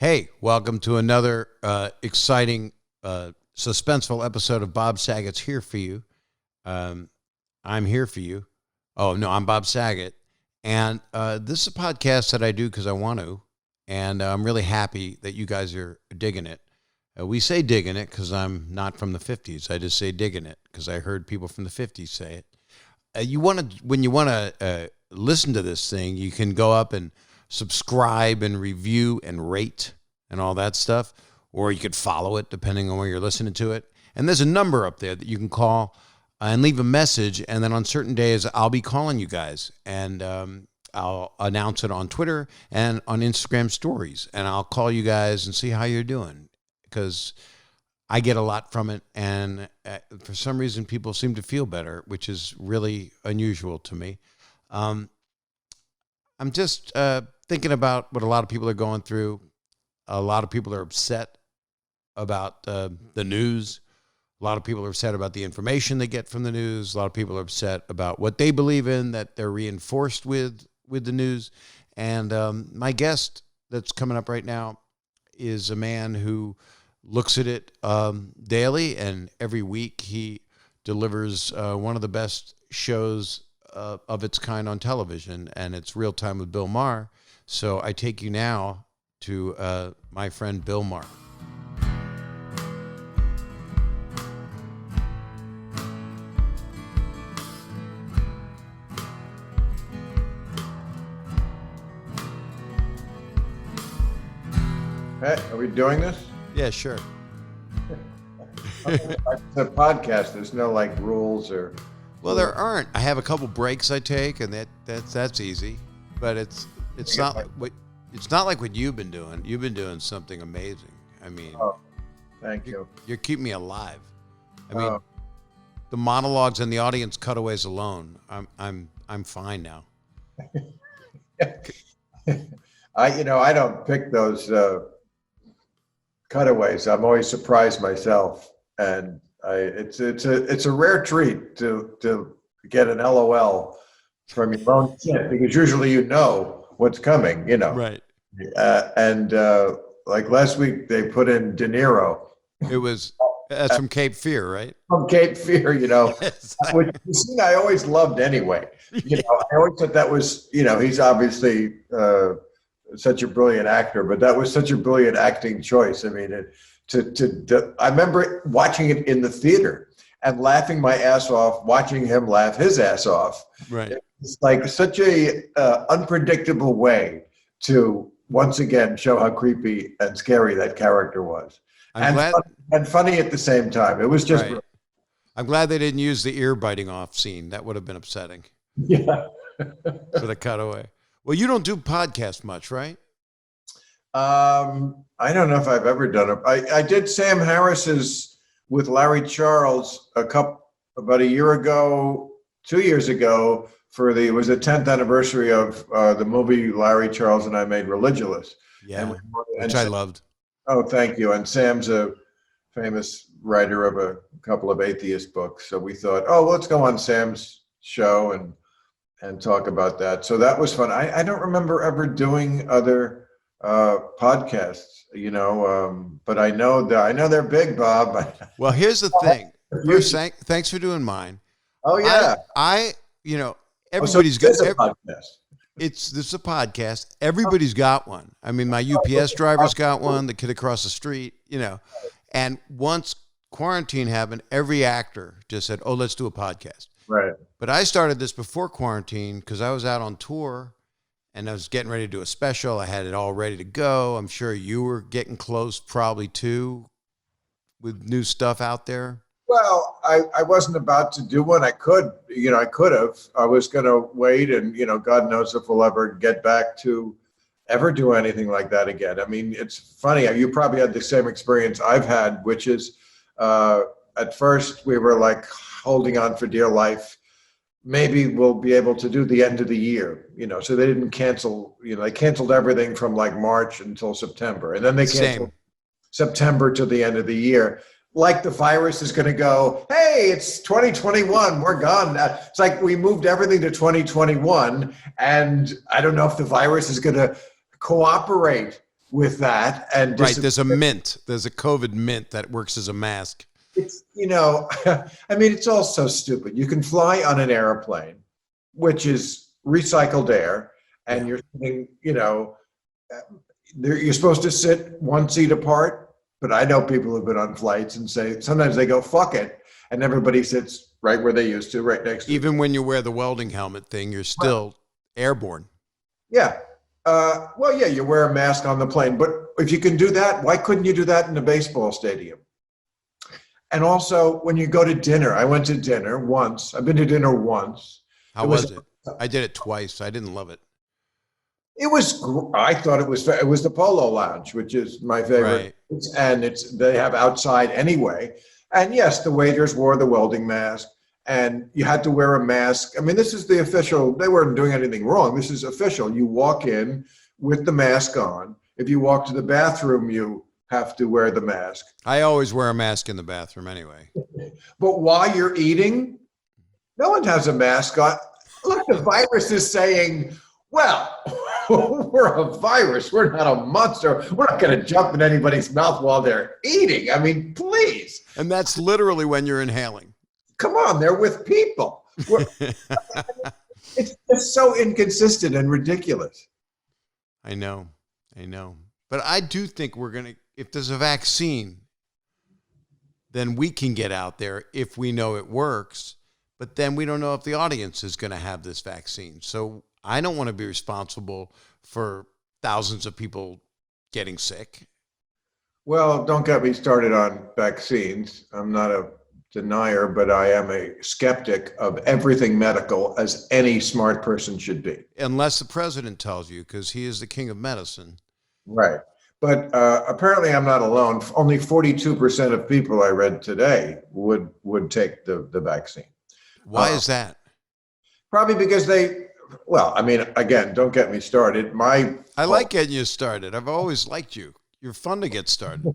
Hey, welcome to another exciting, suspenseful episode of Bob Saget's Here for You. I'm here for you. Oh, no, I'm Bob Saget. And this is a podcast that I do because I want to. And I'm really happy that you guys are digging it. We say digging it because I'm not from the 50s. I just say digging it because I heard people from the 50s say it. When you want to listen to this thing, you can go up and subscribe and review and rate and all that stuff, or you could follow it depending on where you're listening to it. And there's a number up there that you can call and leave a message, and then on certain days I'll be calling you guys, and I'll announce it on Twitter and on Instagram stories, and I'll call you guys and see how you're doing, because I get a lot from it, and for some reason people seem to feel better, which is really unusual to me. I'm just thinking about what a lot of people are going through. A lot of people are upset about the news. A lot of people are upset about the information they get from the news. A lot of people are upset about what they believe in, that they're reinforced with the news. And my guest that's coming up right now is a man who looks at it daily, and every week he delivers one of the best shows of its kind on television, and it's Real Time with Bill Maher. So I take you now to my friend Bill Maher. Hey, are we doing this? Yeah, sure. It's a podcast. There's no like rules or. Well, there aren't. I have a couple breaks I take, and that's easy. But it's not like what you've been doing. You've been doing something amazing. I mean, thank you. You're keeping me alive. I mean, the monologues and the audience cutaways alone. I'm fine now. I don't pick those cutaways. I'm always surprised myself, and it's a rare treat to get an LOL from your own kid, because usually you know what's coming, Right. Like last week they put in De Niro. That's from Cape Fear, right? From Cape Fear, which is a scene I always loved anyway. I always thought that was, he's obviously such a brilliant actor, but that was such a brilliant acting choice. I mean, I remember watching it in the theater and laughing my ass off, watching him laugh his ass off. Right. It's like such a unpredictable way to once again show how creepy and scary that character was. And funny at the same time. It was just. Right. I'm glad they didn't use the ear biting off scene. That would have been upsetting. Yeah. For the cutaway. Well, you don't do podcasts much, right? I don't know if I've ever done it. I did Sam Harris's with Larry Charles about a year ago, 2 years ago, it was the 10th anniversary of the movie Larry Charles and I made, Religulous. Yeah, which I loved. Oh, thank you. And Sam's a famous writer of a couple of atheist books. So we thought, let's go on Sam's show and talk about that. So that was fun. I don't remember ever doing other podcasts, but I know they're big, Bob. Well, here's the thing. Thanks for doing mine. Oh yeah. Everybody's got a podcast. This is a podcast. Everybody's got one. I mean, my UPS driver's got one, the kid across the street, and once quarantine happened, every actor just said, let's do a podcast. Right. But I started this before quarantine because I was out on tour and I was getting ready to do a special. I had it all ready to go. I'm sure you were getting close probably too with new stuff out there. Well, I wasn't about to do one. I could have. I was going to wait, and, God knows if we'll ever get back to ever do anything like that again. I mean, it's funny. You probably had the same experience I've had, which is at first we were like holding on for dear life. Maybe we'll be able to do the end of the year, so they didn't cancel, they canceled everything from like March until September. And then they canceled September to the end of the year. Like the virus is going to go, hey, it's 2021, we're gone. It's like we moved everything to 2021, and I don't know if the virus is going to cooperate with that. And Right. There's a mint. There's a COVID mint that works as a mask. it's, I mean, it's all so stupid. You can fly on an airplane, which is recycled air, and you're sitting, you're supposed to sit one seat apart. But I know people who've been on flights and say sometimes they go, fuck it. And everybody sits right where they used to, right next to Even when you wear the welding helmet thing, you're still airborne. Yeah. Well, yeah, you wear a mask on the plane. But if you can do that, why couldn't you do that in a baseball stadium? And also, when you go to dinner, I went to dinner once. I've been to dinner once. How was it? I did it twice. I didn't love it. I thought it was the Polo Lounge, which is my favorite. Right. And they have outside anyway. And yes, the waiters wore the welding mask and you had to wear a mask. I mean, this is the official, they weren't doing anything wrong. This is official. You walk in with the mask on. If you walk to the bathroom, you have to wear the mask. I always wear a mask in the bathroom anyway. But while you're eating, no one has a mask on. Look, the virus is saying, well, we're a virus. We're not a monster. We're not going to jump in anybody's mouth while they're eating. I mean, please. And that's literally when you're inhaling. Come on, they're with people. It's just so inconsistent and ridiculous. I know. But I do think if there's a vaccine, then we can get out there if we know it works. But then we don't know if the audience is going to have this vaccine. So I don't want to be responsible for thousands of people getting sick. Well, don't get me started on vaccines. I'm not a denier, but I am a skeptic of everything medical, as any smart person should be. Unless the president tells you, because he is the king of medicine. Right. But apparently I'm not alone. Only 42% of people I read today would take the vaccine. Why is that? Probably because well, I mean, again, don't get me started. I like getting you started. I've always liked you. You're fun to get started.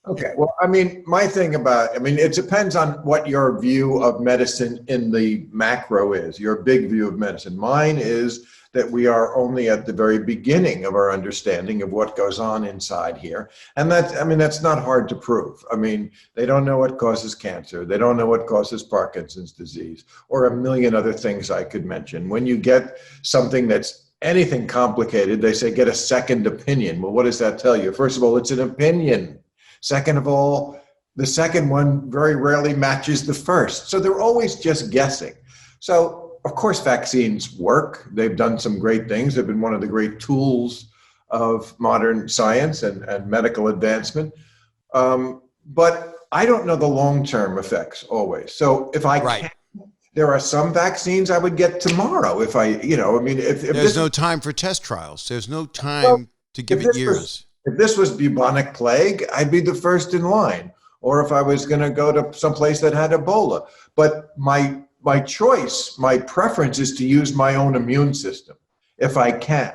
Okay. Well, I mean, it depends on what your view of medicine in the macro is, your big view of medicine. Mine is that we are only at the very beginning of our understanding of what goes on inside here. And that's not hard to prove. I mean, they don't know what causes cancer. They don't know what causes Parkinson's disease, or a million other things I could mention. When you get something that's anything complicated, they say, get a second opinion. Well, what does that tell you? First of all, it's an opinion. Second of all, the second one very rarely matches the first. So they're always just guessing. So, of course, vaccines work. They've done some great things. They've been one of the great tools of modern science and medical advancement. But I don't know the long-term effects always. So if I can, there are some vaccines I would get tomorrow. If there's no time for test trials. There's no time to give it years. If this was bubonic plague, I'd be the first in line. Or if I was going to go to some place that had Ebola. But my choice, my preference is to use my own immune system if I can.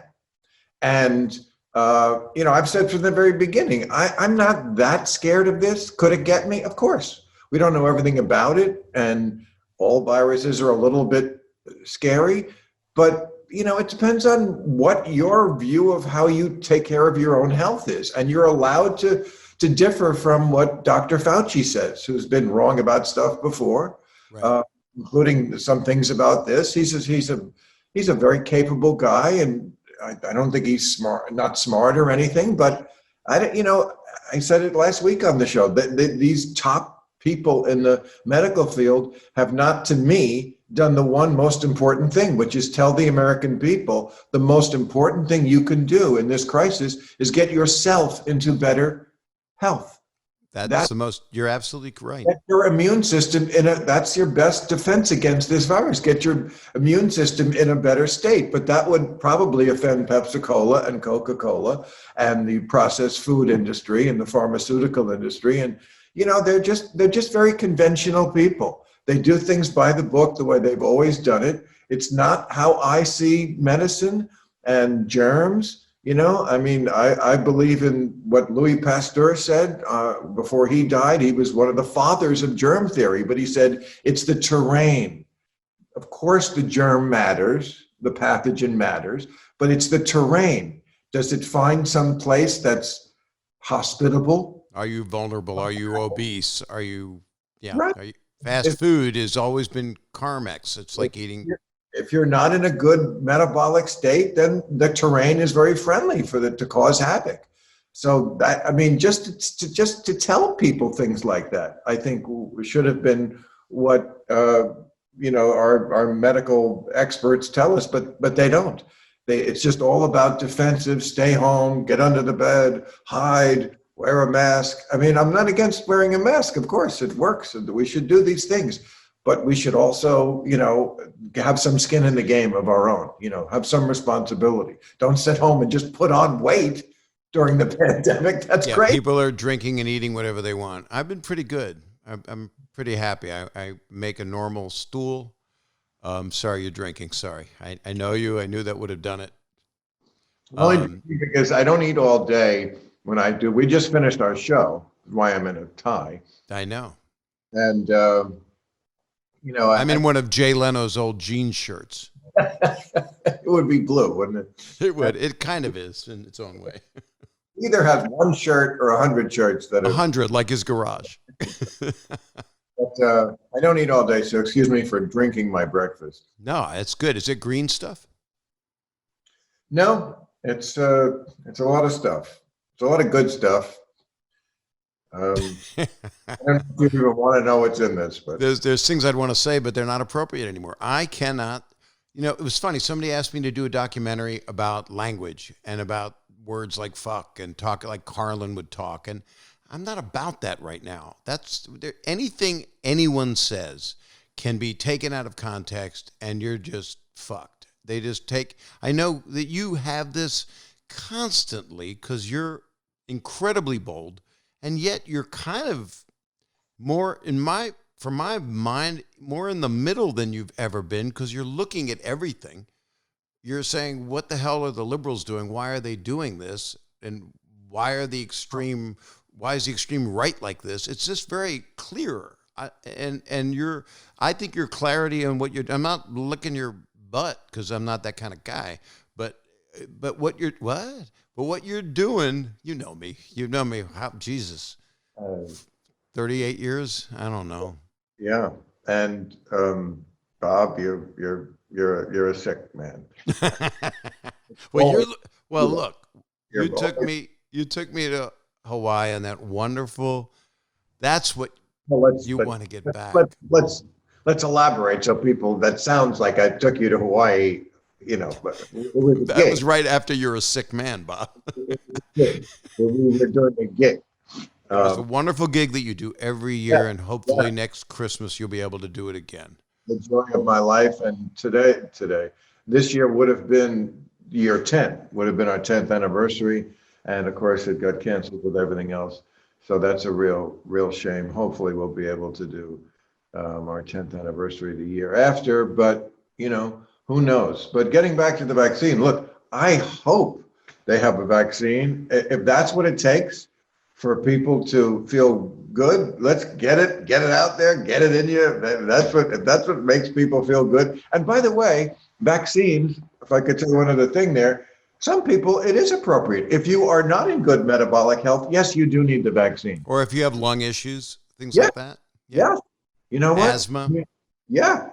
And, I've said from the very beginning, I'm not that scared of this. Could it get me? Of course. We don't know everything about it. And all viruses are a little bit scary. But, it depends on what your view of how you take care of your own health is. And you're allowed to differ from what Dr. Fauci says, who's been wrong about stuff before. Right. Including some things about this. He's a very capable guy, and I don't think he's not smart or anything. But I said it last week on the show that these top people in the medical field have not, to me, done the one most important thing, which is tell the American people the most important thing you can do in this crisis is get yourself into better health. You're absolutely right. Get your immune system that's your best defense against this virus. Get your immune system in a better state. But that would probably offend Pepsi-Cola and Coca-Cola and the processed food industry and the pharmaceutical industry. And, they're just very conventional people. They do things by the book the way they've always done it. It's not how I see medicine and germs. I believe in what Louis Pasteur said before he died. He was one of the fathers of germ theory, but he said it's the terrain. Of course, the germ matters, the pathogen matters, but it's the terrain. Does it find some place that's hospitable? Are you vulnerable? Are you obese? Are you, yeah. Right. Are you, fast food has always been Carmex. It's like eating. If you're not in a good metabolic state, then the terrain is very friendly for to cause havoc. So that, I mean, just to tell people things like that, I think should have been what our medical experts tell us, but they don't. It's just all about defensive, stay home, get under the bed, hide, wear a mask. I mean, I'm not against wearing a mask. Of course, it works. We should do these things. But we should also, have some skin in the game of our own, have some responsibility. Don't sit home and just put on weight during the pandemic. That's great. People are drinking and eating whatever they want. I've been pretty good. I'm pretty happy. I make a normal stool. Sorry, you're drinking. Sorry. I know you. I knew that would have done it. Only because I don't eat all day when I do. We just finished our show, why I'm in a tie. I know. And, I'm in one of Jay Leno's old jean shirts. It would be blue, wouldn't it? It would. It kind of is in its own way. Either has one shirt or 100 shirts that are 100, like his garage. But I don't eat all day, so excuse me for drinking my breakfast. No, it's good. Is it green stuff? No, it's a lot of stuff. It's a lot of good stuff. I don't know if you even want to know what's in this, but there's things I'd want to say, but they're not appropriate anymore. I cannot. It was funny. Somebody asked me to do a documentary about language and about words like fuck and talk like Carlin would talk, and I'm not about that right now. Anything anyone says can be taken out of context, and you're just fucked. They just take. I know that you have this constantly because you're incredibly bold. And yet you're kind of more from my mind, more in the middle than you've ever been because you're looking at everything. You're saying, what the hell are the liberals doing? Why are they doing this? And why is the extreme right like this? It's just very clear. I think your clarity and I'm not licking your butt because I'm not that kind of guy, but what you're doing, you know me. How, Jesus, 38 years. I don't know. Yeah. And Bob, you're a sick man. Look, you took me to Hawaii and that wonderful. That's what you want to get back. Let's elaborate so people. That sounds like I took you to Hawaii. But that was right after you're a sick man, Bob. We were doing a gig. It was a wonderful gig that you do every year, and hopefully next Christmas you'll be able to do it again. The joy of my life, and this year would have been year 10, would have been our 10th anniversary, and of course it got canceled with everything else. So that's a real shame. Hopefully we'll be able to do our 10th anniversary the year after, but who knows? But getting back to the vaccine, look, I hope they have a vaccine. If that's what it takes for people to feel good, let's get it out there, get it in you. If that's what makes people feel good. And by the way, vaccines, if I could tell you one other thing there, some people, it is appropriate. If you are not in good metabolic health, yes, you do need the vaccine. Or if you have lung issues, things like that. Yeah. You know what? Asthma. Yeah.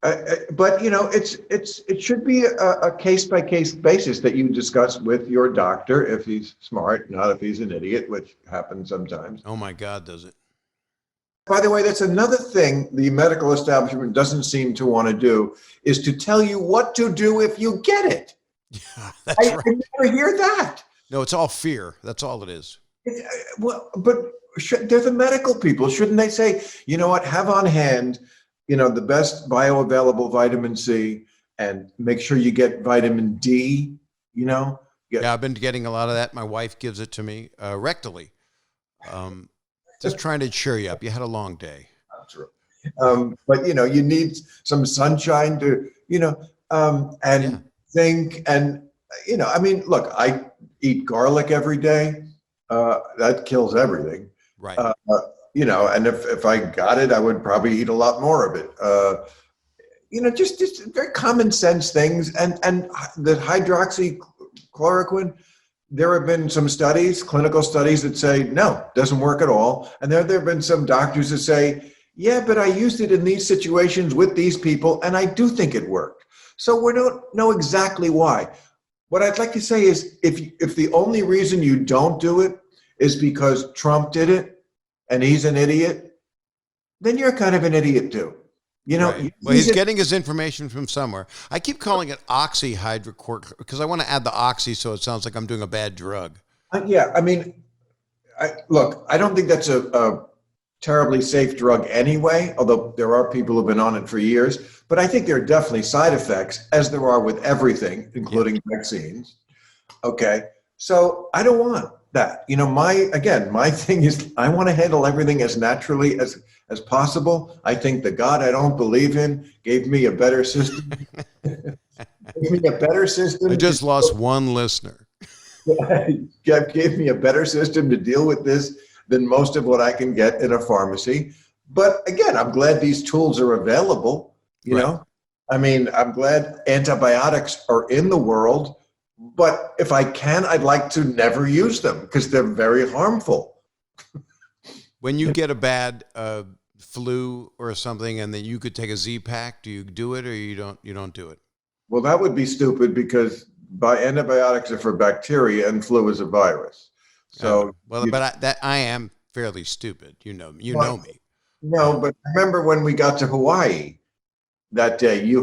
But it should be a case-by-case basis that you discuss with your doctor if he's smart, not if he's an idiot, which happens sometimes. Oh my God, does it? By the way, that's another thing the medical establishment doesn't seem to want to do, is to tell you what to do if you get it. Yeah, that's right. I never hear that. No, it's all fear. That's all it is. But they're the medical people. Shouldn't they say, you know what, have on hand the best bioavailable vitamin C, and make sure you get vitamin D, Yeah, I've been getting a lot of that. My wife gives it to me rectally. Just trying to cheer you up. You had a long day. That's right. But, you need some sunshine to, think. And, look, I eat garlic every day. That kills everything. Right. And if I got it, I would probably eat a lot more of it. Just very common sense things. And the hydroxychloroquine, there have been some studies, clinical studies that say, no, doesn't work at all. And there have been some doctors that say, yeah, but I used it in these situations with these people, and I do think it worked. So we don't know exactly why. What I'd like to say is if the only reason you don't do it is because Trump did it and he's an idiot, then you're kind of an idiot too. You know, right. Well, he's getting his information from somewhere. I keep calling it oxyhydrochloric because I want to add the oxy so it sounds like I'm doing a bad drug. Yeah, I mean, look, I don't think that's a terribly safe drug anyway, although there are people who've been on it for years. But I think there are definitely side effects, as there are with everything, including vaccines. Okay, so I don't want that. You know, my thing is I want to handle everything as naturally as possible. I think the God I don't believe in gave me a better system. Gave me a better system. I just lost one listener. Gave me a better system to deal with this than most of what I can get in a pharmacy. But again, I'm glad these tools are available. You know, I mean, I'm glad antibiotics are in the world. But if I can, I'd like to never use them because they're very harmful. When you get a bad flu or something, and then you could take a Z-Pack, do you do it or you don't? You don't do it? Well, that would be stupid because antibiotics are for bacteria and flu is a virus. So I am fairly stupid. You know me. No, but remember when we got to Hawaii that day, you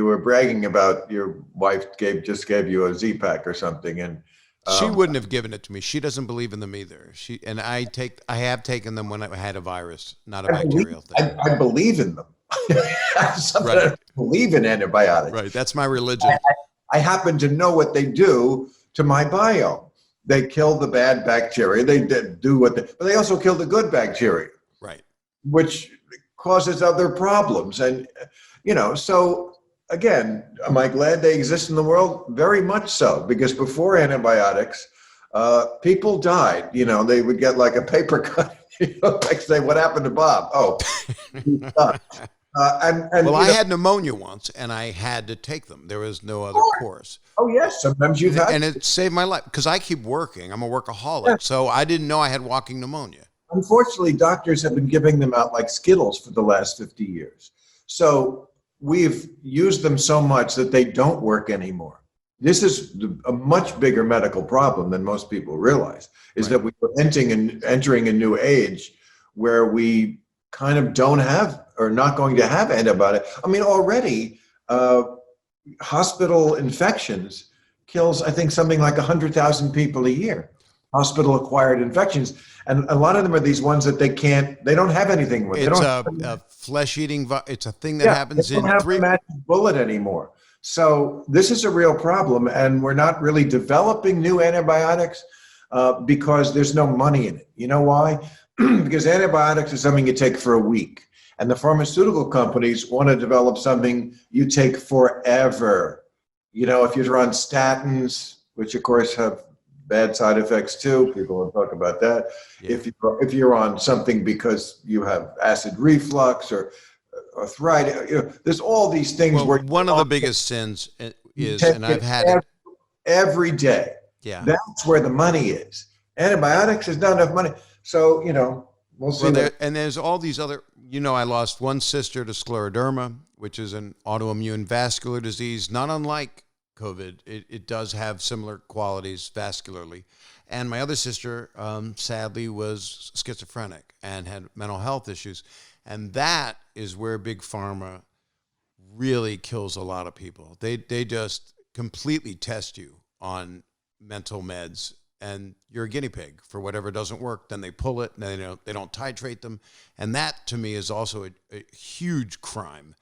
were bragging about your wife just gave you a Z-Pack or something, and she wouldn't have given it to me. She doesn't believe in them either. I have taken them when I had a virus, not a bacterial thing. I believe in them. I believe in antibiotics. Right, that's my religion. I happen to know what they do to my biome. They kill the bad bacteria. They do but they also kill the good bacteria. Right. Which causes other problems. And, you know, so again, am I glad they exist in the world? Very much so, because before antibiotics, people died. You know, they would get like a paper cut. Like say, what happened to Bob? Oh, he's done. I had pneumonia once, and I had to take them. There was no other course. Oh, yes. Sometimes you've had. And it saved my life because I keep working. I'm a workaholic. So I didn't know I had walking pneumonia. Unfortunately, doctors have been giving them out like Skittles for the last 50 years. So we've used them so much that they don't work anymore. This is a much bigger medical problem than most people realize, is that we are entering a new age where we kind of don't have or not going to have antibiotics. I mean, already hospital infections kills, I think, something like 100,000 people a year. Hospital-acquired infections, and a lot of them are these ones that they don't have anything with. It's a flesh-eating. It's a thing that happens in 3 magic bullet anymore. So this is a real problem, and we're not really developing new antibiotics because there's no money in it. You know why? Because antibiotics is something you take for a week, and the pharmaceutical companies want to develop something you take forever. You know, if you're on statins, which of course have bad side effects too. People will talk about that. Yeah. If you're on something because you have acid reflux or arthritis, you know, there's all these things. Well, where one of the biggest sins is, and I've had it every day. Yeah, that's where the money is. Antibiotics, there's not enough money. So you know, we'll see. Well, and there's all these other. You know, I lost one sister to scleroderma, which is an autoimmune vascular disease, not unlike COVID. It does have similar qualities vascularly. And my other sister, sadly, was schizophrenic and had mental health issues. And that is where big pharma really kills a lot of people. They just completely test you on mental meds, and you're a guinea pig for whatever doesn't work. Then they pull it, and they don't titrate them. And that, to me, is also a huge crime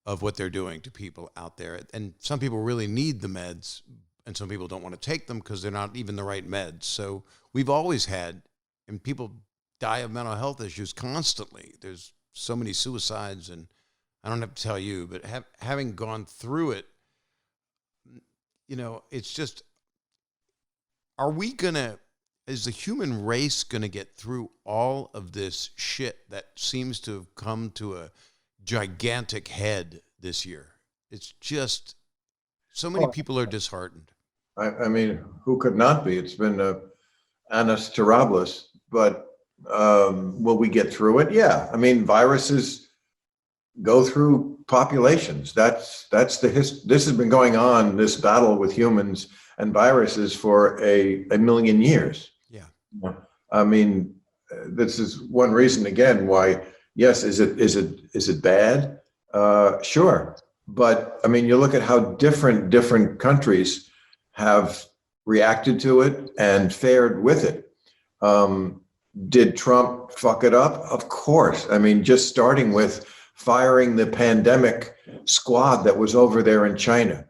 of what they're doing to people out there. And some people really need the meds, and some people don't want to take them because they're not even the right meds. So we've always had, and people die of mental health issues constantly. There's so many suicides, and I don't have to tell you, but having gone through it, you know, it's just, is the human race going to get through all of this shit that seems to have come to a gigantic head this year? It's just so many people are disheartened. I mean, who could not be? It's been annus terribilis, but will we get through it? Yeah. I mean, viruses go through populations. That's this has been going on, this battle with humans and viruses for a million years. Yeah. I mean, this is one reason again why, yes, is it bad? Sure. But I mean, you look at how different countries have reacted to it and fared with it. Did Trump fuck it up? Of course. I mean, just starting with firing the pandemic squad that was over there in China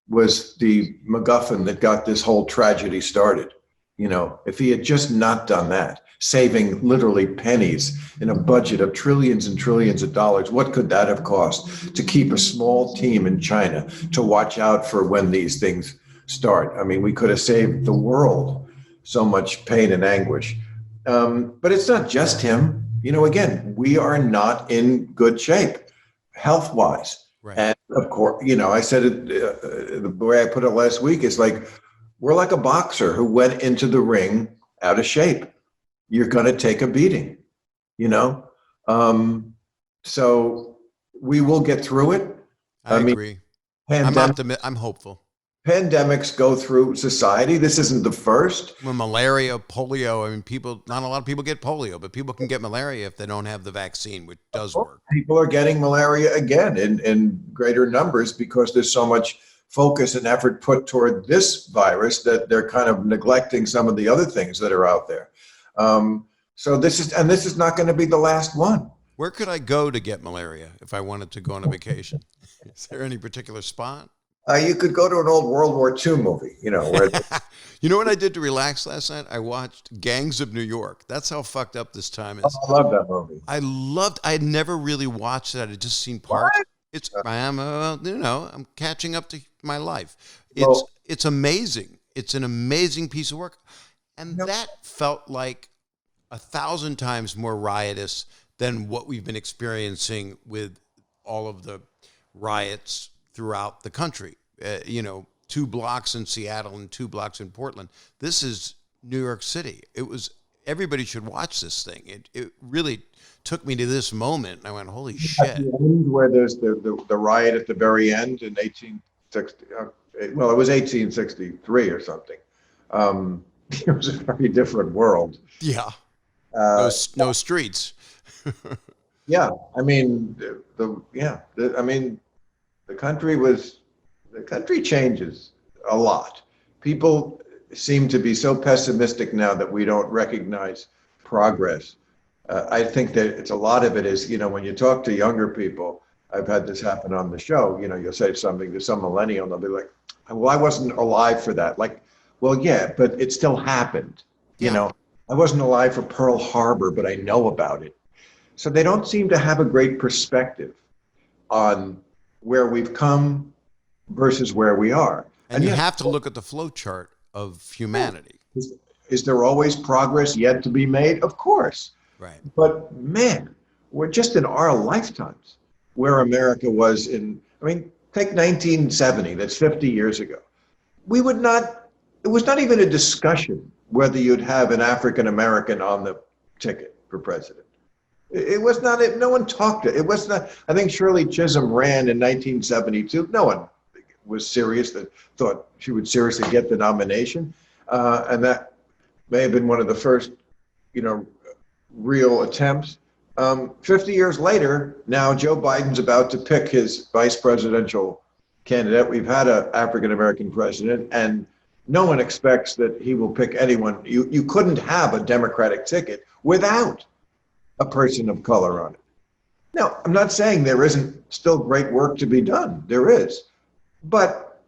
was the MacGuffin that got this whole tragedy started. You know, if he had just not done that, saving literally pennies in a budget of trillions and trillions of dollars, what could that have cost to keep a small team in China to watch out for when these things start? I mean, we could have saved the world so much pain and anguish. But it's not just him. You know, again, we are not in good shape health-wise. Right. And of course, you know, I said it, the way I put it last week is like, we're like a boxer who went into the ring out of shape. You're going to take a beating, you know? So we will get through it. I agree. I'm hopeful. Pandemics go through society. This isn't the first. Well, malaria, polio. I mean, not a lot of people get polio, but people can get malaria if they don't have the vaccine, which does work. People are getting malaria again in greater numbers because there's so much focus and effort put toward this virus that they're kind of neglecting some of the other things that are out there. So this is not going to be the last one. Where could I go to get malaria if I wanted to go on a vacation? Is there any particular spot? You could go to an old World War II movie, you know. Where you know what I did to relax last night? I watched Gangs of New York. That's how fucked up this time is. I love that movie. I had never really watched it. I'd just seen parts. I'm catching up to my life. It's amazing. It's an amazing piece of work. And that felt like 1,000 times more riotous than what we've been experiencing with all of the riots throughout the country. 2 blocks in Seattle and 2 blocks in Portland. This is New York City. Everybody should watch this thing. It really took me to this moment. And I went, holy shit. At the end where there's the riot at the very end in 1860, it was 1863 or something. It was a very different world. Yeah. No streets. Yeah. I mean, the country changes a lot. People seem to be so pessimistic now that we don't recognize progress. I think that it's a lot of it is, you know, when you talk to younger people, I've had this happen on the show, you know, you'll say something to some millennial and they'll be like, well, I wasn't alive for that. Like, well, yeah, but it still happened. You know, I wasn't alive for Pearl Harbor, but I know about it. So they don't seem to have a great perspective on where we've come versus where we are. And you have to look at the flow chart of humanity. Is there always progress yet to be made? Of course. Right. But man, we're just in our lifetimes where America was take 1970, that's 50 years ago. It was not even a discussion whether you'd have an African-American on the ticket for president. It was not, no one talked it. It was not, I think Shirley Chisholm ran in 1972. No one was serious that thought she would seriously get the nomination. And that may have been one of the first, real attempts. 50 years later, now Joe Biden's about to pick his vice presidential candidate. We've had an African-American president, and no one expects that he will pick anyone. You couldn't have a Democratic ticket without a person of color on it. Now, I'm not saying there isn't still great work to be done. There is. But,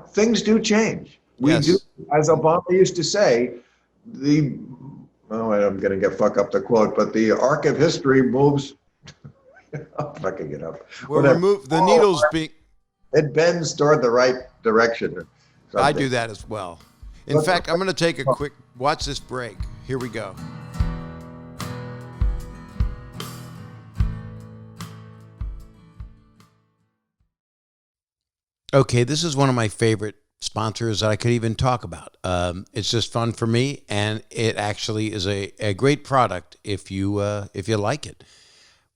things do change. We do, as Obama used to say, I'm going to fuck up the quote, but the arc of history moves. I'm fucking it up. It bends toward the right direction. I do that as well. In fact, I'm going to take a quick, watch this break. Here we go. Okay, this is one of my favorite sponsors that I could even talk about. It's just fun for me, and it actually is a great product if you like it.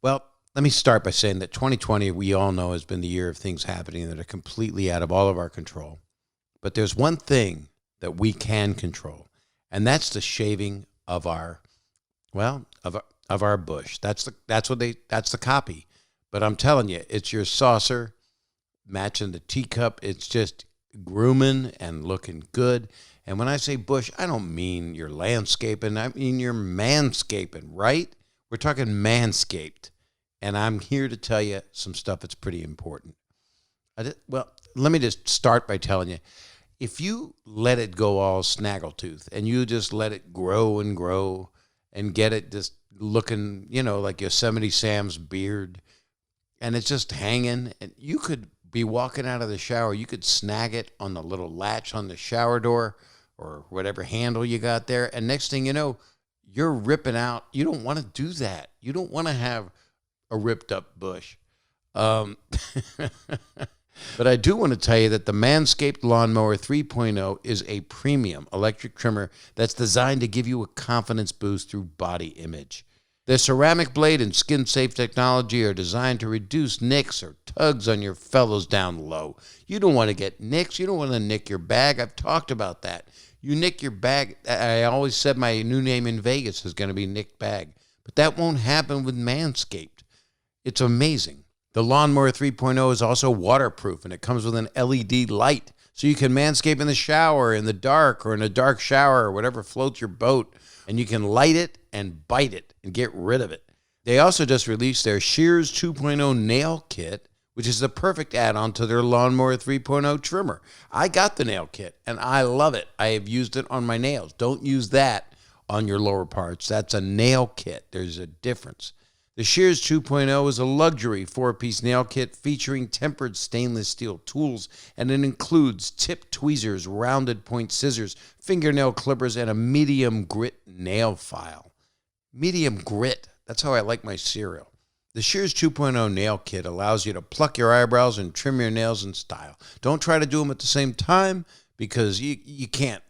Well, let me start by saying that 2020, we all know, has been the year of things happening that are completely out of all of our control. But there's one thing that we can control, and that's the shaving of our, well, of our bush. That's the copy. But I'm telling you, it's your saucer matching the teacup. It's just grooming and looking good. And when I say bush, I don't mean your landscaping. I mean your manscaping, right? We're talking manscaped. And I'm here to tell you some stuff that's pretty important. Well, let me just start by telling you, if you let it go all snaggletooth and you just let it grow and get it just looking, like Yosemite Sam's beard, and it's just hanging, and you could be walking out of the shower, you could snag it on the little latch on the shower door or whatever handle you got there, and next thing you know, you're ripping out. You don't want to do that. You don't want to have a ripped up bush. But I do want to tell you that the Manscaped Lawnmower 3.0 is a premium electric trimmer that's designed to give you a confidence boost through body image. The ceramic blade and skin-safe technology are designed to reduce nicks or tugs on your fellows down low. You don't want to get nicks. You don't want to nick your bag. I've talked about that. You nick your bag. I always said my new name in Vegas is going to be Nick Bag. But that won't happen with Manscaped. It's amazing. The Lawnmower 3.0 is also waterproof, and it comes with an LED light, so you can manscape in the shower, in the dark, or in a dark shower, or whatever floats your boat, and you can light it and bite it and get rid of it. They also just released their Shears 2.0 nail kit, which is the perfect add-on to their Lawnmower 3.0 trimmer. I got the nail kit, and I love it. I have used it on my nails. Don't use that on your lower parts. That's a nail kit. There's a difference. The Shears 2.0 is a luxury 4-piece nail kit featuring tempered stainless steel tools, and it includes tipped tweezers, rounded point scissors, fingernail clippers, and a medium grit nail file. Medium grit. That's how I like my cereal. The Shears 2.0 nail kit allows you to pluck your eyebrows and trim your nails in style. Don't try to do them at the same time, because you can't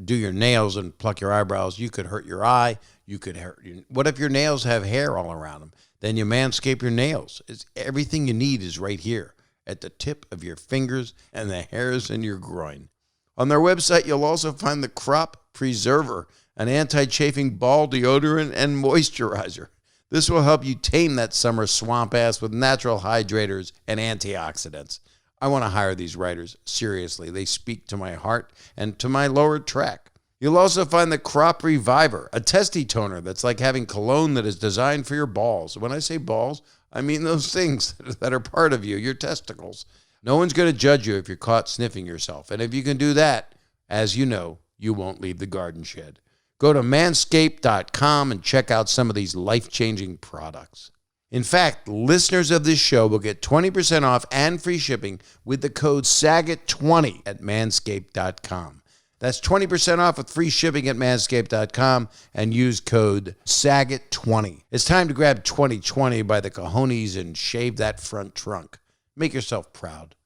do your nails and pluck your eyebrows. You could hurt your eye. You could hurt your, what if your nails have hair all around them? Then you manscape your nails. Everything you need is right here at the tip of your fingers and the hairs in your groin. On their website, you'll also find the Crop Preserver, an anti-chafing ball deodorant and moisturizer. This will help you tame that summer swamp ass with natural hydrators and antioxidants. I want to hire these writers. Seriously, they speak to my heart and to my lower track. You'll also find the Crop Reviver, a testy toner that's like having cologne that is designed for your balls. When I say balls, I mean those things that are part of you, your testicles. No one's going to judge you if you're caught sniffing yourself. And if you can do that, as you know, you won't leave the garden shed. Go to manscaped.com and check out some of these life-changing products. In fact, listeners of this show will get 20% off and free shipping with the code SAGET20 at manscaped.com. That's 20% off with free shipping at manscaped.com and use code SAGET20. It's time to grab 2020 by the cojones and shave that front trunk. Make yourself proud.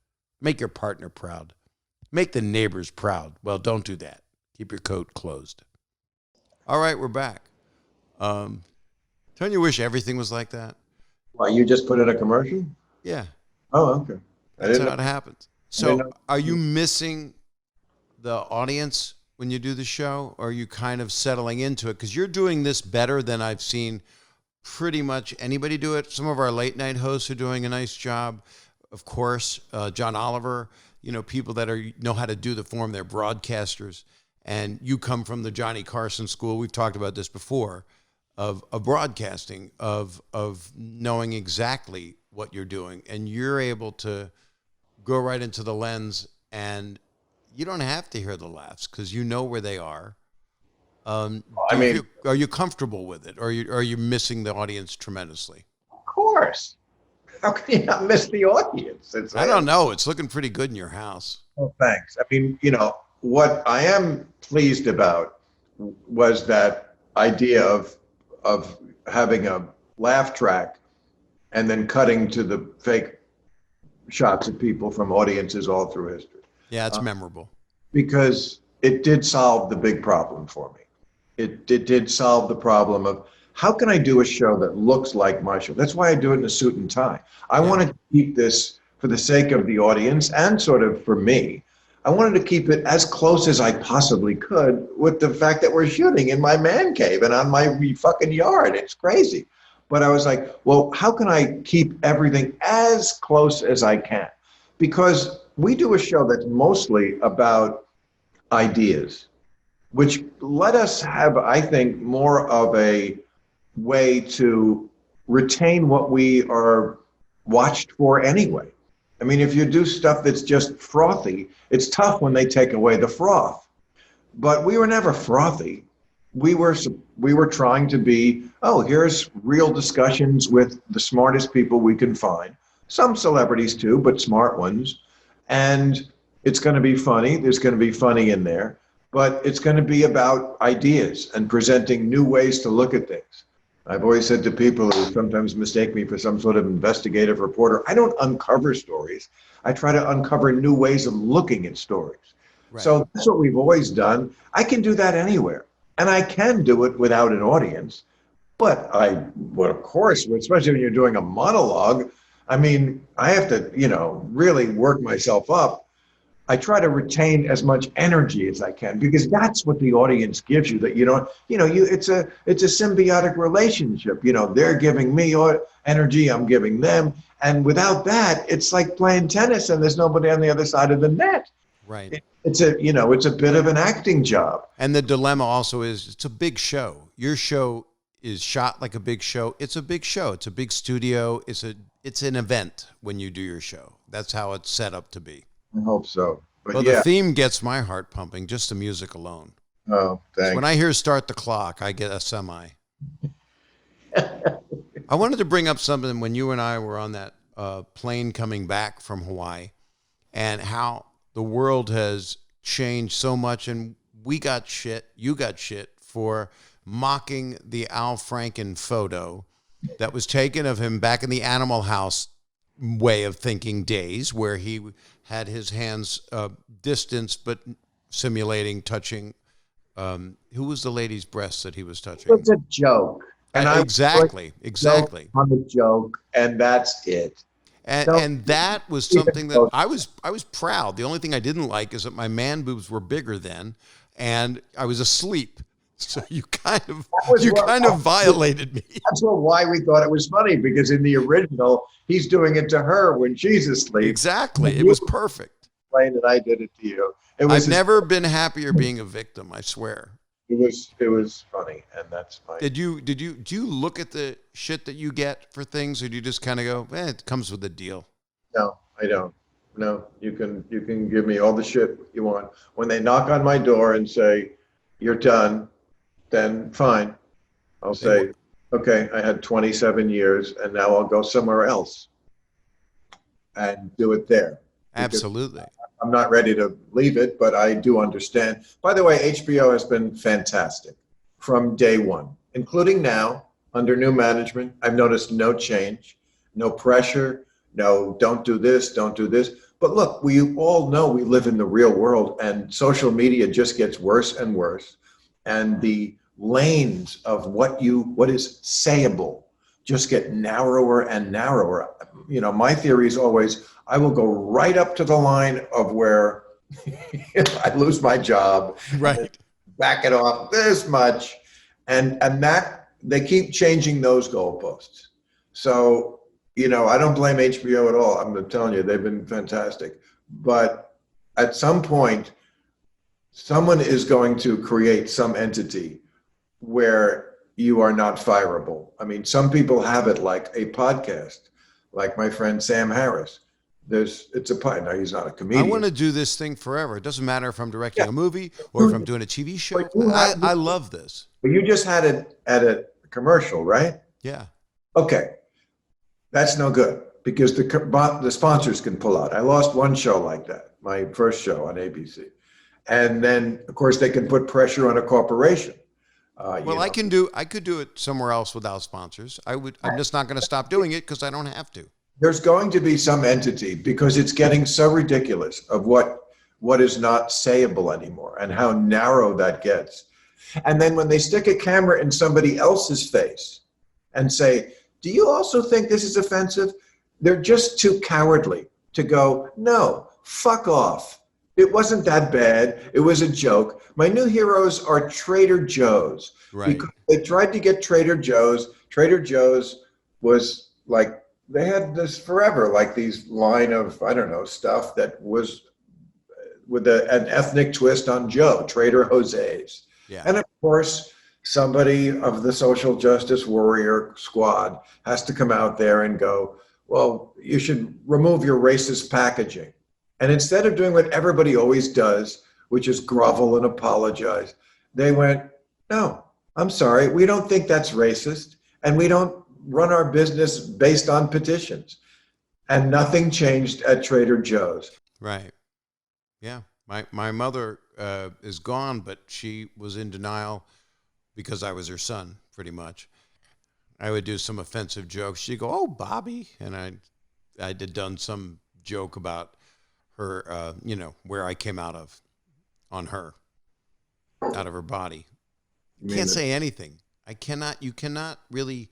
Make your partner proud. Make the neighbors proud. Well, don't do that. Keep your coat closed. All right, we're back. Don't you wish everything was like that? Why, you just put in a commercial? Yeah. Oh, okay. That's how it happens. So are you missing the audience when you do the show, or are you kind of settling into it? Because you're doing this better than I've seen pretty much anybody do it. Some of our late night hosts are doing a nice job. Of course, John Oliver, people that know how to do the form, they're broadcasters. And you come from the Johnny Carson school. We've talked about this before, of broadcasting, of knowing exactly what you're doing. And you're able to go right into the lens, and you don't have to hear the laughs because you know where they are. Are you comfortable with it, or are you missing the audience tremendously? Of course. How can you not miss the audience? I don't know. It's looking pretty good in your house. Oh, thanks. I mean, what I am pleased about was that idea of having a laugh track and then cutting to the fake shots of people from audiences all through history. Yeah, it's memorable. Because it did solve the big problem for me. It did solve the problem of how can I do a show that looks like my show? That's why I do it in a suit and tie. I wanted to keep this for the sake of the audience and sort of for me. I wanted to keep it as close as I possibly could with the fact that we're shooting in my man cave and on my fucking yard. It's crazy. But I was like, well, how can I keep everything as close as I can? Because we do a show that's mostly about ideas, which let us have, I think, more of a way to retain what we are watched for anyway. I mean, if you do stuff that's just frothy, it's tough when they take away the froth. But we were never frothy. We were trying to be, oh, here's real discussions with the smartest people we can find. Some celebrities too, but smart ones. And it's going to be funny. There's going to be funny in there. But it's going to be about ideas and presenting new ways to look at things. I've always said to people who sometimes mistake me for some sort of investigative reporter, I don't uncover stories. I try to uncover new ways of looking at stories. Right. So that's what we've always done. I can do that anywhere. And I can do it without an audience. But of course, especially when you're doing a monologue, I mean, I have to, really work myself up. I try to retain as much energy as I can because that's what the audience gives you. That it's a symbiotic relationship. They're giving me energy, I'm giving them, and without that, it's like playing tennis and there's nobody on the other side of the net. Right. It's a bit of an acting job. And the dilemma also is it's a big show. Your show is shot like a big show. It's a big show. It's a big studio. It's an event when you do your show. That's how it's set up to be. I hope so. But the theme gets my heart pumping, just the music alone. Oh, thanks. When I hear Start the Clock, I get a semi. I wanted to bring up something when you and I were on that plane coming back from Hawaii and how the world has changed so much. And we got shit, you got shit for mocking the Al Franken photo that was taken of him back in the Animal House way of thinking days where he had his hands distanced but simulating touching. Who was the lady's breast that he was touching? It's a joke. And exactly. On a joke, and that's it. And that was something that I was proud. The only thing I didn't like is that my man boobs were bigger then, and I was asleep. So you kind of violated me. That's why we thought it was funny, because in the original, he's doing it to her when she's asleep. Exactly. It was perfect. And I did it to you. I've never been happier being a victim, I swear. It was funny, and that's fine. Do you look at the shit that you get for things, or do you just kind of go, it comes with the deal? No, I don't. No, you can give me all the shit you want. When they knock on my door and say, you're done, then fine. I'll say, okay, I had 27 years and now I'll go somewhere else and do it there. Absolutely. I'm not ready to leave it, but I do understand. By the way, HBO has been fantastic from day one, including now under new management. I've noticed no change, no pressure, no, don't do this, don't do this. But look, we all know we live in the real world, and social media just gets worse and worse. And the lanes of what is sayable just get narrower and narrower. My theory is always, I will go right up to the line of where I lose my job. Right. Back it off this much. And that they keep changing those goalposts. So, I don't blame HBO at all. I'm telling you, they've been fantastic. But at some point, someone is going to create some entity where you are not fireable. I mean, some people have it like a podcast, like my friend Sam Harris. It's a podcast. Now, he's not a comedian. I want to do this thing forever. It doesn't matter if I'm directing a movie or if I'm doing a TV show. I love this. But you just had it at a commercial, right? Yeah. Okay. That's no good because the sponsors can pull out. I lost one show like that, my first show on ABC. And then, of course, they can put pressure on a corporation. I could do it somewhere else without sponsors. I'm just not going to stop doing it because I don't have to. There's going to be some entity, because it's getting so ridiculous of what what is not sayable anymore and how narrow that gets. And then when they stick a camera in somebody else's face and say, do you also think this is offensive? They're just too cowardly to go, no, fuck off. It wasn't that bad. It was a joke. My new heroes are Trader Joe's. Right. Because they tried to get Trader Joe's. Trader Joe's was like, they had this forever, like these line of, I don't know, stuff that was with an ethnic twist on Joe, Trader Jose's. Yeah. And of course, somebody of the social justice warrior squad has to come out there and go, well, you should remove your racist packaging. And instead of doing what everybody always does, which is grovel and apologize, they went, no, I'm sorry, we don't think that's racist, and we don't run our business based on petitions. And nothing changed at Trader Joe's. Right. Yeah. My mother is gone, but she was in denial because I was her son, pretty much. I would do some offensive jokes. She'd go, oh, Bobby. And I did done some joke about her, where I came out of on her, out of her body. Can't say anything. You cannot really,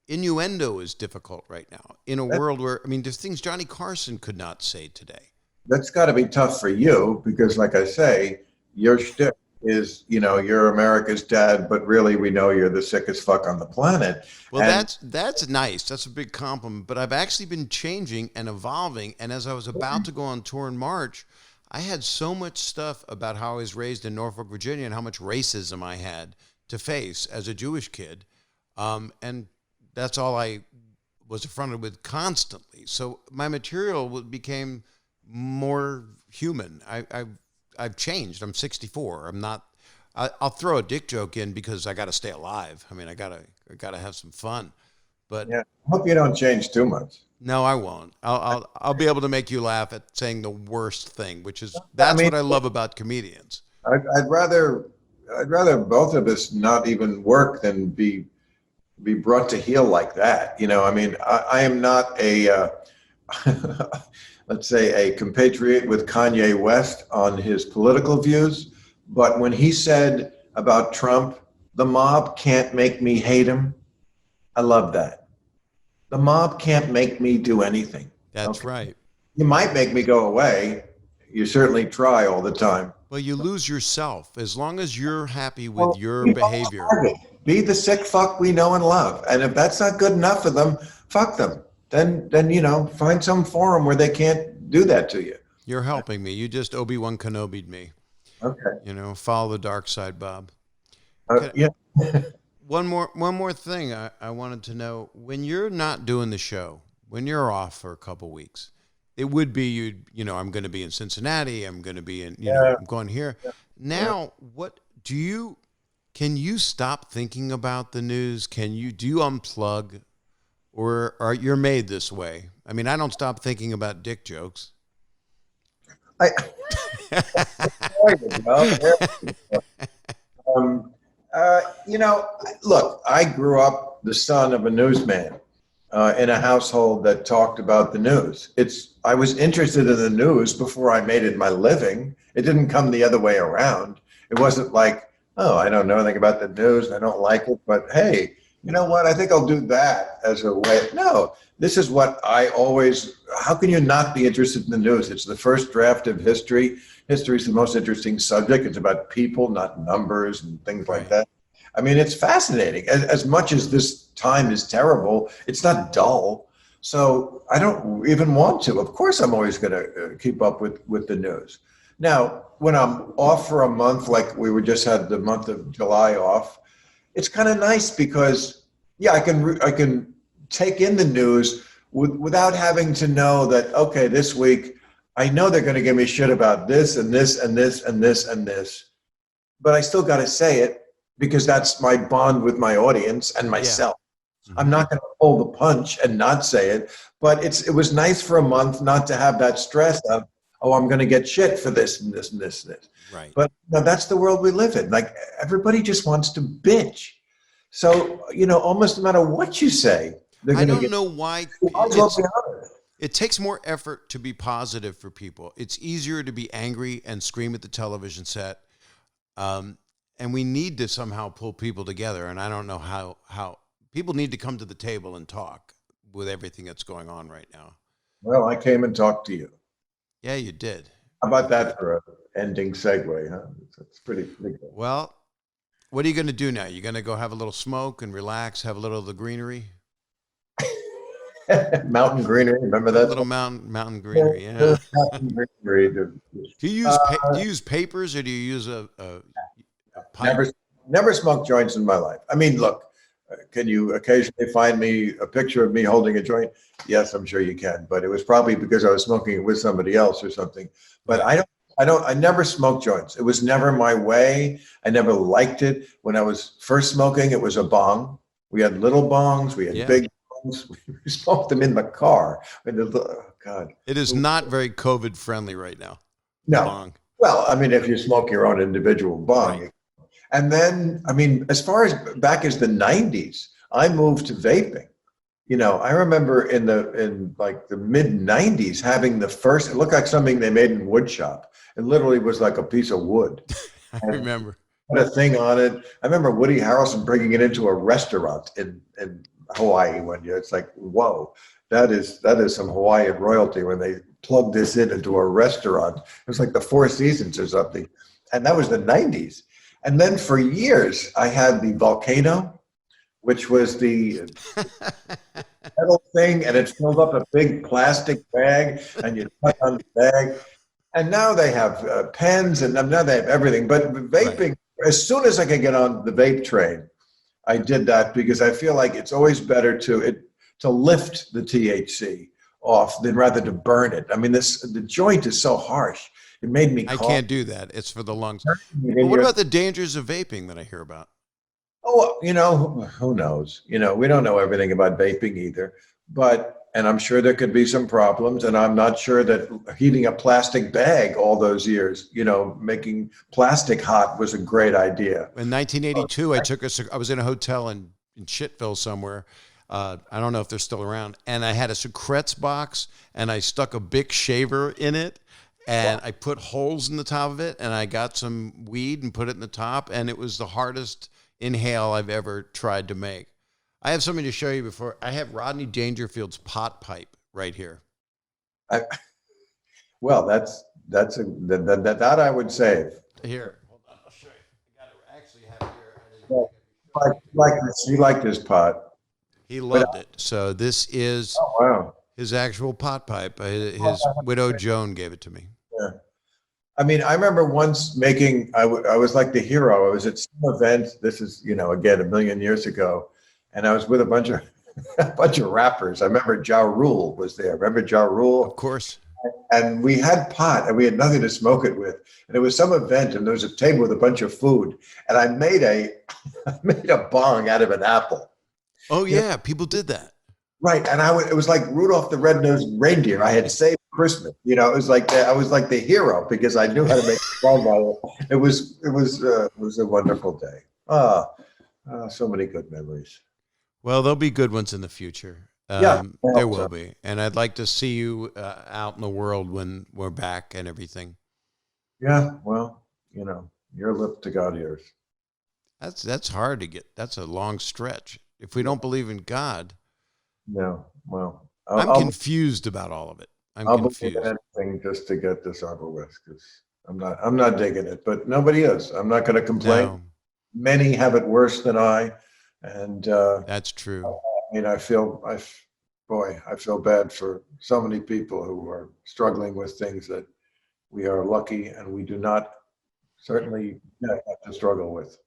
innuendo is difficult right now in a world where, there's things Johnny Carson could not say today. That's got to be tough for you because, like I say, your shtick is, you're America's dad, but really we know you're the sickest fuck on the planet. Well, that's nice. That's a big compliment. But I've actually been changing and evolving. And as I was about to go on tour in March, I had so much stuff about how I was raised in Norfolk, Virginia, and how much racism I had to face as a Jewish kid. And that's all I was confronted with constantly. So my material became more human. I've changed. I'm 64. I'll throw a dick joke in because I got to stay alive. I got to have some fun. But yeah, I hope you don't change too much. No, I won't. I'll be able to make you laugh at saying the worst thing, which is what I love about comedians. I'd rather both of us not even work than be brought to heel like that. I am not a let's say a compatriot with Kanye West on his political views, but when he said about Trump, the mob can't make me hate him, I love that. The mob can't make me do anything. That's right. You might make me go away. You certainly try all the time. Well, you lose yourself as long as you're happy with your behavior. Be the sick fuck we know and love. And if that's not good enough for them, fuck them. Then find some forum where they can't do that to you. You're helping me. You just Obi-Wan Kenobi'd me. Okay. Follow the dark side, Bob. Yeah. One more thing I wanted to know. When you're not doing the show, when you're off for a couple weeks, it would be I'm going to be in Cincinnati. I'm going to be in I'm going here. Yeah. Now, can you stop thinking about the news? Do you unplug, or are you made this way? I don't stop thinking about dick jokes. Look, I grew up the son of a newsman in a household that talked about the news. I was interested in the news before I made it my living. It didn't come the other way around. It wasn't like, oh, I don't know anything about the news. I don't like it, but hey, you know what? I think I'll do that as a way. No, this is what how can you not be interested in the news? It's the first draft of history. History is the most interesting subject. It's about people, not numbers and things like that. It's fascinating. As much as this time is terrible, it's not dull. So I don't even want to. Of course, I'm always going to keep up with the news. Now, when I'm off for a month, like we just had the month of July off, it's kind of nice because, I can take in the news without having to know that, okay, this week, I know they're going to give me shit about this and this and this and this and this, but I still got to say it because that's my bond with my audience and myself. Yeah. I'm not going to pull the punch and not say it, but it was nice for a month not to have that stress of, oh, I'm going to get shit for this and this and this and this. Right. But that's the world we live in. Like everybody just wants to bitch. So, almost no matter what you say, I don't know why. It takes more effort to be positive for people. It's easier to be angry and scream at the television set. And we need to somehow pull people together. And I don't know how people need to come to the table and talk with everything that's going on right now. Well, I came and talked to you. Yeah, you did. How about that for an ending segue, huh? It's pretty good. Well, what are you going to do now? You're going to go have a little smoke and relax, have a little of the greenery? Mountain greenery, remember that? A little mountain greenery, yeah. Mountain greenery. Do you use papers or do you use a pipe? Never smoked joints in my life. I mean, look, can you occasionally find me a picture of me holding a joint? Yes, I'm sure you can, but it was probably because I was smoking it with somebody else or something. But I never smoked joints. It was never my way. I never liked it. When I was first smoking, it was a bong. We had little bongs, we had big bongs. We smoked them in the car. Oh, God. It is not very COVID friendly right now. No. Bong. Well, I mean, if you smoke your own individual bong. Right. And then, I mean, as far as back as the 90s, I moved to vaping. You know, I remember in like the mid 90s having the first, it looked like something they made in wood shop. It literally was like a piece of wood. I remember. Put a thing on it. I remember Woody Harrelson bringing it into a restaurant in Hawaii one year. It's like, whoa, that is some Hawaiian royalty when they plugged this into a restaurant. It was like the Four Seasons or something. And that was the 90s. And then for years, I had the Volcano, which was the metal thing, and it filled up a big plastic bag, and you put on the bag. And now they have pens, and now they have everything. But vaping, as soon as I could get on the vape train, I did that because I feel like it's always better to lift the THC off than rather to burn it. I mean, the joint is so harsh. It made me cough. I can't do that. It's for the lungs. But what about the dangers of vaping that I hear about? Oh, you know, who knows? You know, we don't know everything about vaping either. And I'm sure there could be some problems. And I'm not sure that heating a plastic bag all those years, you know, making plastic hot was a great idea. In 1982, I was in a hotel in Shitville somewhere. I don't know if they're still around. And I had a Secrets box and I stuck a Bic shaver in it. And I put holes in the top of it, and I got some weed and put it in the top, and it was the hardest inhale I've ever tried to make. I have something to show you before. I have Rodney Dangerfield's pot pipe right here. Well, that I would save. Here, hold on, I'll show you. I actually have it here. You liked his pot. He loved it. So this is his actual pot pipe. His widow Joan gave it to me. Yeah. I mean, I remember once I was like the hero. I was at some event. This is, you know, again, a million years ago. And I was with a bunch of rappers. I remember Ja Rule was there. Remember Ja Rule? Of course. And we had pot and we had nothing to smoke it with. And it was some event and there was a table with a bunch of food. And I made a bong out of an apple. Oh yeah, people did that. Right, and it was like Rudolph the Red-Nosed Reindeer. I had saved Christmas. You know, it was like I was like the hero because I knew how to make a bong out of it. It was a wonderful day. So many good memories. Well, there'll be good ones in the future. There will be, and I'd like to see you out in the world when we're back and everything. Yeah, well, you know, your lip to God ears. That's hard to get. That's a long stretch. If we don't believe in God. No, well, I'm confused about all of it. I'll confused. Believe anything just to get this over with because I'm not digging it, but nobody is. I'm not going to complain. No. Many have it worse than I, and that's true. I mean, I feel bad for so many people who are struggling with things that we are lucky and we do not certainly have to struggle with.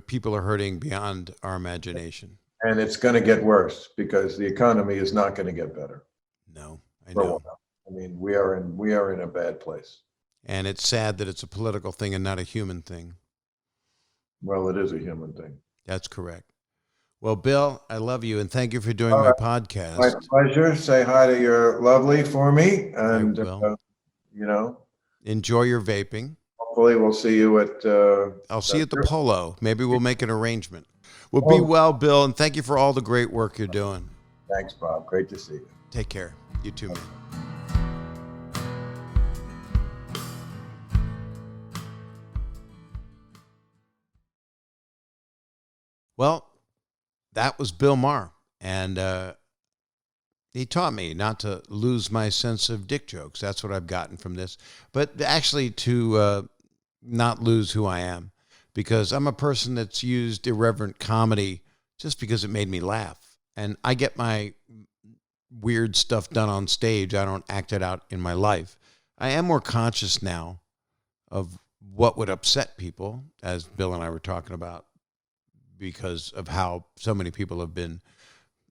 People are hurting beyond our imagination. And it's going to get worse because the economy is not going to get better. No, I know. I mean, we are in a bad place. And it's sad that it's a political thing and not a human thing. Well, it is a human thing. That's correct. Well, Bill, I love you and thank you for doing my podcast. My pleasure. Say hi to your lovely for me, and you know, enjoy your vaping. Hopefully, we'll see you at. I'll see you at the Polo. Maybe we'll make an arrangement. Well, be well, Bill, and thank you for all the great work you're doing. Thanks, Bob. Great to see you. Take care. You too, man. Well, that was Bill Maher, and he taught me not to lose my sense of dick jokes. That's what I've gotten from this. But actually to not lose who I am, because I'm a person that's used irreverent comedy just because it made me laugh. And I get my weird stuff done on stage. I don't act it out in my life. I am more conscious now of what would upset people, as Bill and I were talking about, because of how so many people have been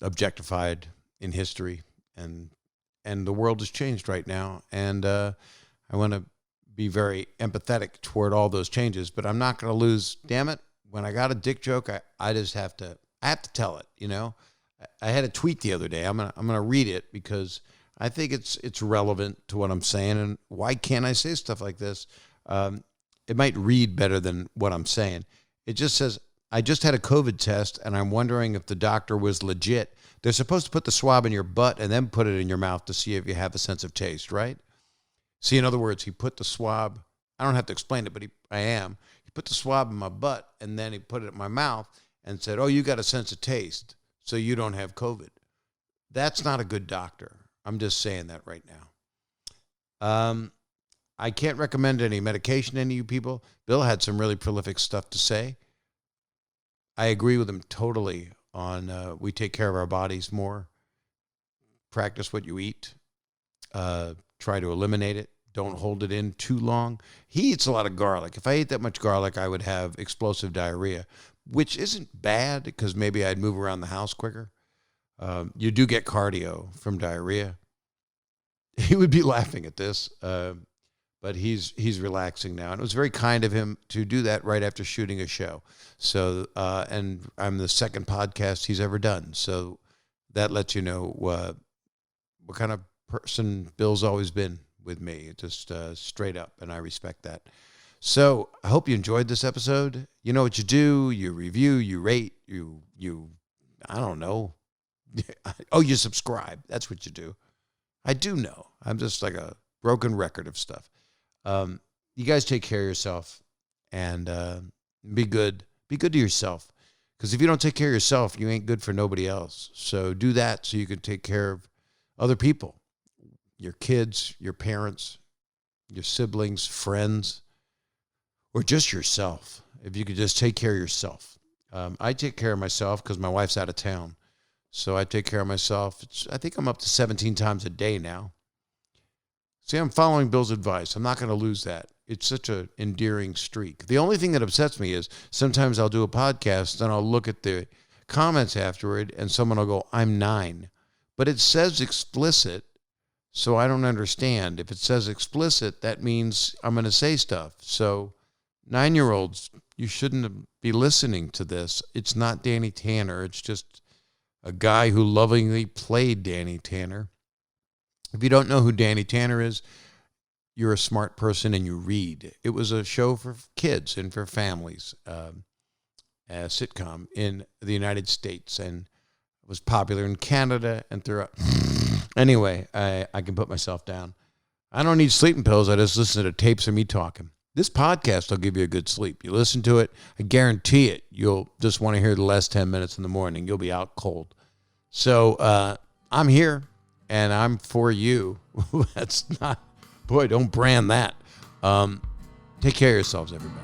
objectified in history, and the world has changed right now. And I want to be very empathetic toward all those changes, but I'm not going to lose. Damn it. When I got a dick joke, I just have to tell it, you know. I had a tweet the other day. I'm going to read it because I think it's relevant to what I'm saying. And why can't I say stuff like this? It might read better than what I'm saying. It just says, I just had a COVID test and I'm wondering if the doctor was legit. They're supposed to put the swab in your butt and then put it in your mouth to see if you have a sense of taste, right? See, in other words, he put the swab, I don't have to explain it, but I am. He put the swab in my butt and then he put it in my mouth and said, oh, you got a sense of taste, so you don't have COVID. That's not a good doctor. I'm just saying that right now. I can't recommend any medication to any of you people. Bill had some really prolific stuff to say. I agree with him totally on we take care of our bodies more. Practice what you eat. Try to eliminate it. Don't hold it in too long. He eats a lot of garlic. If I ate that much garlic, I would have explosive diarrhea, which isn't bad because maybe I'd move around the house quicker. You do get cardio from diarrhea. He would be laughing at this, but he's relaxing now. And it was very kind of him to do that right after shooting a show. So, and I'm the second podcast he's ever done. So that lets you know what kind of person Bill's always been with me, just straight up, and I respect that. So I hope you enjoyed this episode. You know what you do. You review, you rate, you I don't know. Oh, you subscribe. That's what you do. I do know. I'm just like a broken record of stuff. You guys take care of yourself and be good. Be good to yourself. Because if you don't take care of yourself, you ain't good for nobody else. So do that so you can take care of other people. Your kids, your parents, your siblings, friends, or just yourself. If you could just take care of yourself. I take care of myself because my wife's out of town. So I take care of myself. I think I'm up to 17 times a day now. See, I'm following Bill's advice. I'm not going to lose that. It's such an endearing streak. The only thing that upsets me is sometimes I'll do a podcast and I'll look at the comments afterward and someone will go, I'm 9. But it says explicit, so I don't understand. If it says explicit, that means I'm going to say stuff. So 9-year-olds, you shouldn't be listening to this. It's not Danny Tanner. It's just a guy who lovingly played Danny Tanner. If you don't know who Danny Tanner is, you're a smart person and you read. It was a show for kids and for families, a sitcom in the United States, and it was popular in Canada and throughout. Anyway, I can put myself down. I don't need sleeping pills. I just listen to tapes of me talking. This podcast will give you a good sleep. You listen to it, I guarantee it. You'll just want to hear the last 10 minutes in the morning. You'll be out cold. So I'm here, and I'm for you. That's not, boy, don't brand that. Take care of yourselves, everybody.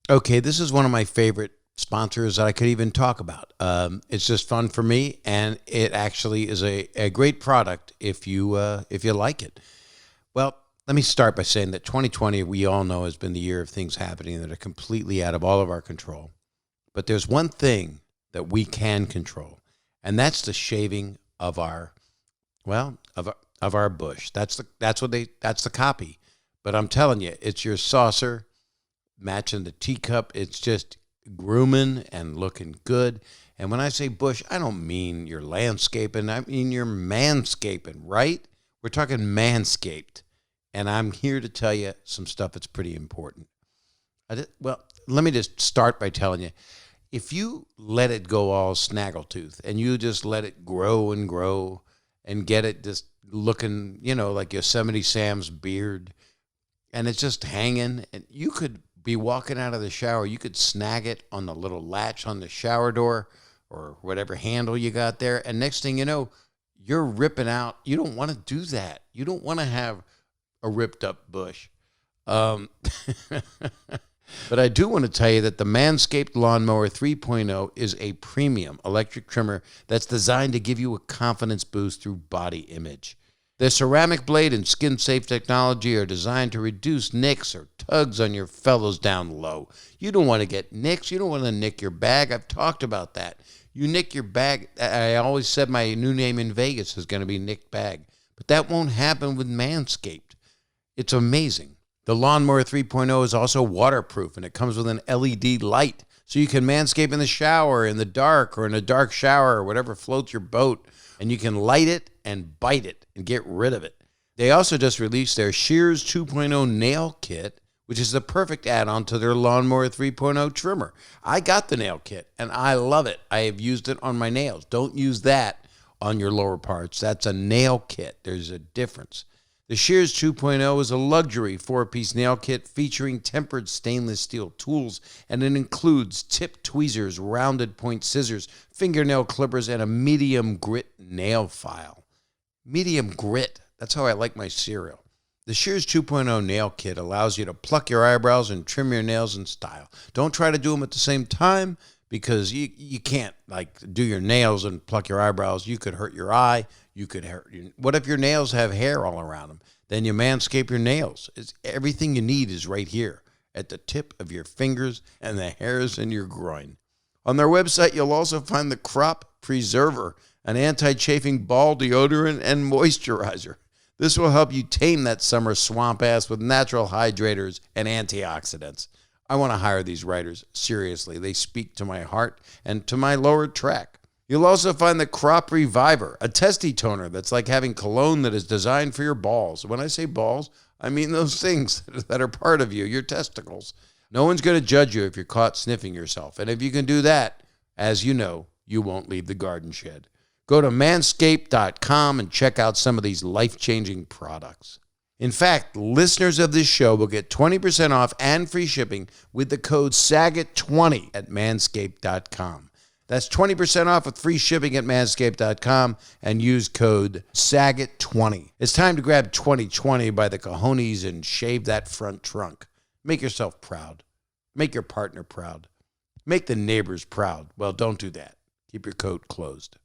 Okay, this is one of my favorite sponsors that I could even talk about. It's just fun for me, and it actually is a great product if you like it. Well, let me start by saying that 2020, we all know, has been the year of things happening that are completely out of all of our control. But there's one thing that we can control, and that's the shaving of our bush. That's the copy. But I'm telling you, it's your saucer matching the teacup. It's just grooming and looking good. And when I say bush, I don't mean you're landscaping. I mean you're manscaping, right? We're talking manscaped. And I'm here to tell you some stuff that's pretty important. Well, let me just start by telling you, if you let it go all snaggletooth and you just let it grow and get it just looking, like Yosemite Sam's beard, and it's just hanging, and you could be walking out of the shower, you could snag it on the little latch on the shower door or whatever handle you got there, and next thing you know, you're ripping out. You don't want to do that. You don't want to have a ripped up bush. But I do want to tell you that the Manscaped Lawnmower 3.0 is a premium electric trimmer that's designed to give you a confidence boost through body image. The ceramic blade and skin-safe technology are designed to reduce nicks or tugs on your fellows down low. You don't want to get nicks. You don't want to nick your bag. I've talked about that. You nick your bag. I always said my new name in Vegas is going to be Nick Bag. But that won't happen with Manscaped. It's amazing. The Lawnmower 3.0 is also waterproof, and it comes with an LED light, so you can manscape in the shower, in the dark, or in a dark shower, or whatever floats your boat, and you can light it and bite it and get rid of it. They also just released their Shears 2.0 nail kit, which is the perfect add-on to their Lawnmower 3.0 trimmer. I got the nail kit, and I love it. I have used it on my nails. Don't use that on your lower parts. That's a nail kit. There's a difference. The Shears 2.0 is a luxury 4-piece nail kit featuring tempered stainless steel tools, and it includes tipped tweezers, rounded point scissors, fingernail clippers, and a medium grit nail file. Medium grit, that's how I like my cereal. The Shears 2.0 nail kit allows you to pluck your eyebrows and trim your nails in style. Don't try to do them at the same time, because you can't do your nails and pluck your eyebrows. You could hurt your eye. You could hurt your, what if your nails have hair all around them? Then you manscape your nails. Everything you need is right here at the tip of your fingers and the hairs in your groin. On their website, you'll also find the Crop Preserver, an anti-chafing ball deodorant and moisturizer. This will help you tame that summer swamp ass with natural hydrators and antioxidants. I want to hire these writers. Seriously, they speak to my heart and to my lower track. You'll also find the Crop Reviver, a testy toner that's like having cologne that is designed for your balls. When I say balls, I mean those things that are part of you, your testicles. No one's going to judge you if you're caught sniffing yourself. And if you can do that, as you know, you won't leave the garden shed. Go to manscaped.com and check out some of these life-changing products. In fact, listeners of this show will get 20% off and free shipping with the code SAGET20 at manscaped.com. That's 20% off with free shipping at manscaped.com and use code SAGET20. It's time to grab 2020 by the cojones and shave that front trunk. Make yourself proud. Make your partner proud. Make the neighbors proud. Well, don't do that. Keep your coat closed.